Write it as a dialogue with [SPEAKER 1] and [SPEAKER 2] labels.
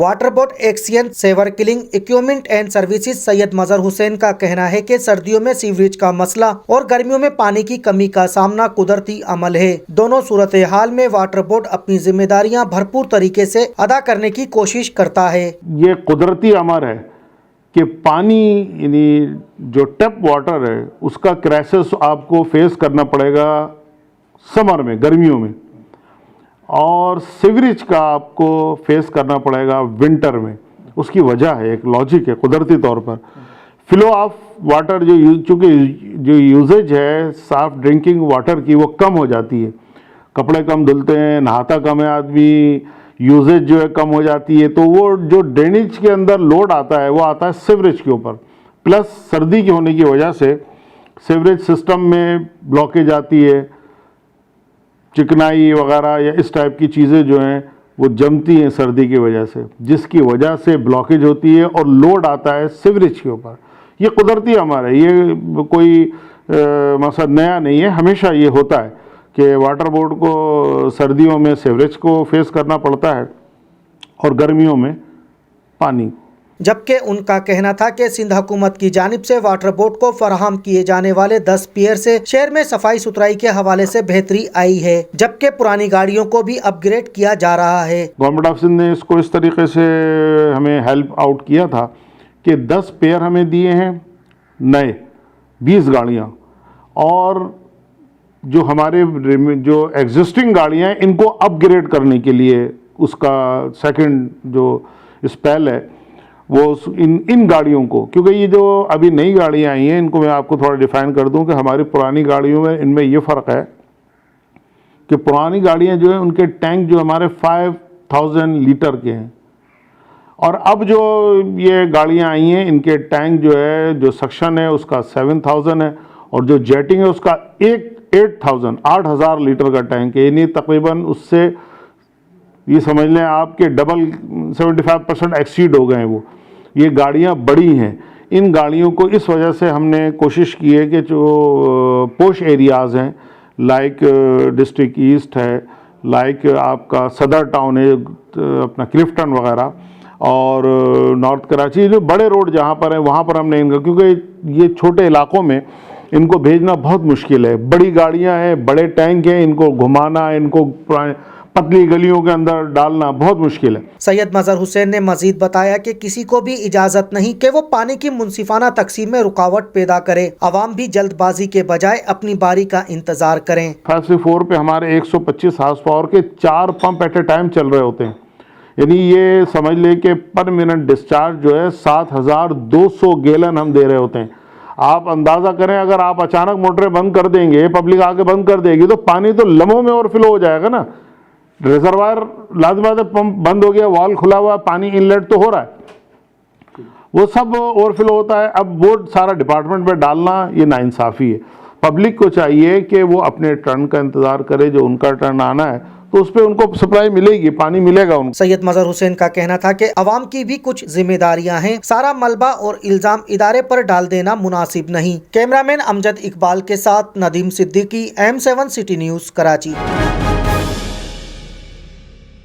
[SPEAKER 1] Water board XEN sewer cleaning equipment and services Syed Mazhar Hussain का कहना है कि सर्दियों में सीवरेज का मसला और गर्मियों में पानी की कमी का सामना कुदरती अमल है। दोनों सूरत हाल में वाटर बोर्ड अपनी जिम्मेदारियां भरपूर तरीके से अदा करने की कोशिश करता है।
[SPEAKER 2] ये कुदरती अमर है कि पानी यानी जो टैप वाटर है उसका क्राइसिस आपको फेस करना पड़ेगा समर में, गर्मियों में, और सीवरेज का आपको फेस करना पड़ेगा विंटर में। उसकी वजह है, एक लॉजिक है कुदरती तौर पर। फ्लो ऑफ वाटर चूँकि जो यूजेज है साफ ड्रिंकिंग वाटर की वो कम हो जाती है, कपड़े कम धुलते हैं, नहाता कम है आदमी, यूजेज जो है कम हो जाती है, तो वो जो ड्रेनेज के अंदर लोड आता है वो आता है सीवरेज के ऊपर। प्लस सर्दी की होने की वजह से सीवरेज सिस्टम में ब्लॉकेज आती है, चिकनाई वगैरह या इस टाइप की चीज़ें जो हैं वो जमती हैं सर्दी की वजह से, जिसकी वजह से ब्लॉकेज होती है और लोड आता है सीवरेज के ऊपर। ये कुदरती अमर है, ये कोई मसला नया नहीं है, हमेशा ये होता है कि वाटर बोर्ड को सर्दियों में सीवरेज को फेस करना पड़ता है और गर्मियों में पानी।
[SPEAKER 1] जबकि उनका कहना था कि सिंध हुकूमत की जानिब से वाटर बोर्ड को फराहम किए जाने वाले 10 पियर से शहर में सफाई सुथराई के हवाले से बेहतरी आई है, जबकि पुरानी गाड़ियों को भी अपग्रेड किया जा रहा है।
[SPEAKER 2] गवर्नमेंट ऑफ सिंध ने इसको इस तरीके से हमें हेल्प आउट किया था कि 10 पेयर हमें दिए हैं नए, 20 गाड़ियाँ, और जो हमारे जो एग्जिस्टिंग गाड़ियाँ हैं इनको अपग्रेड करने के लिए उसका सेकंड जो स्पेल है वो इन गाड़ियों को, क्योंकि ये जो अभी नई गाड़ियाँ आई हैं इनको मैं आपको थोड़ा डिफाइन कर दूं कि हमारी पुरानी गाड़ियों में इनमें ये फ़र्क है कि पुरानी गाड़ियाँ जो है उनके टैंक जो हमारे 5000 लीटर के हैं, और अब जो ये गाड़ियाँ आई हैं इनके टैंक जो है, जो सक्शन है उसका 7000 है, और जो जेटिंग है उसका 8000 लीटर का टैंक है। यानी तकरीबन उससे ये समझ लें आपके डबल 75% एक्सीड हो गए हैं वो। ये गाड़ियाँ बड़ी हैं, इन गाड़ियों को इस वजह से हमने कोशिश की है कि जो पोश एरियाज़ हैं लाइक डिस्ट्रिक्ट ईस्ट है, लाइक आपका सदर टाउन है अपना क्लिफ्टन वगैरह, और नॉर्थ कराची, जो बड़े रोड जहाँ पर हैं वहाँ पर हमने इनका, क्योंकि ये छोटे इलाकों में इनको भेजना बहुत मुश्किल है, बड़ी गाड़ियाँ हैं, बड़े टैंक हैं, इनको घुमाना, इनको पतली गलियों के अंदर डालना बहुत मुश्किल है।
[SPEAKER 1] सैयद मजहर हुसैन ने मजीद बताया कि किसी को भी इजाजत नहीं कि वो पानी की मुनसिफाना तकसीम में रुकावट पैदा करे। अवाम भी जल्दबाजी के बजाय अपनी बारी का इंतजार करें। 5
[SPEAKER 2] पे हमारे 125 हाउस पावर के 4 पंप एट ए टाइम चल रहे होते हैं, यानी ये समझ ले कि पर मिनट डिस्चार्ज जो है 7200 गैलन हम दे रहे होते हैं। आप अंदाज़ा करें, अगर आप अचानक मोटरें बंद कर देंगे, पब्लिक आके बंद कर देगी, तो पानी तो लम्हों में ओवरफ्लो हो जाएगा ना। रिजर्वायर लाजमी पंप बंद हो गया, वॉल खुला हुआ, पानी इनलेट तो हो रहा है, वो सब ओवरफ्लो होता है। अब वो सारा डिपार्टमेंट पे डालना ये नाइंसाफ़ी है। पब्लिक को चाहिए कि वो अपने टर्न का इंतज़ार करे, जो उनका टर्न आना है तो उस पर उनको सप्लाई मिलेगी, पानी मिलेगा उनको।
[SPEAKER 1] सैयद मजहर हुसैन का कहना था कि अवाम की भी कुछ जिम्मेदारियां हैं, सारा मलबा और इल्जाम इदारे पर डाल देना मुनासिब नहीं। कैमरामैन अमजद इकबाल के साथ Nadeem Siddiqui, M7 city news, Karachi.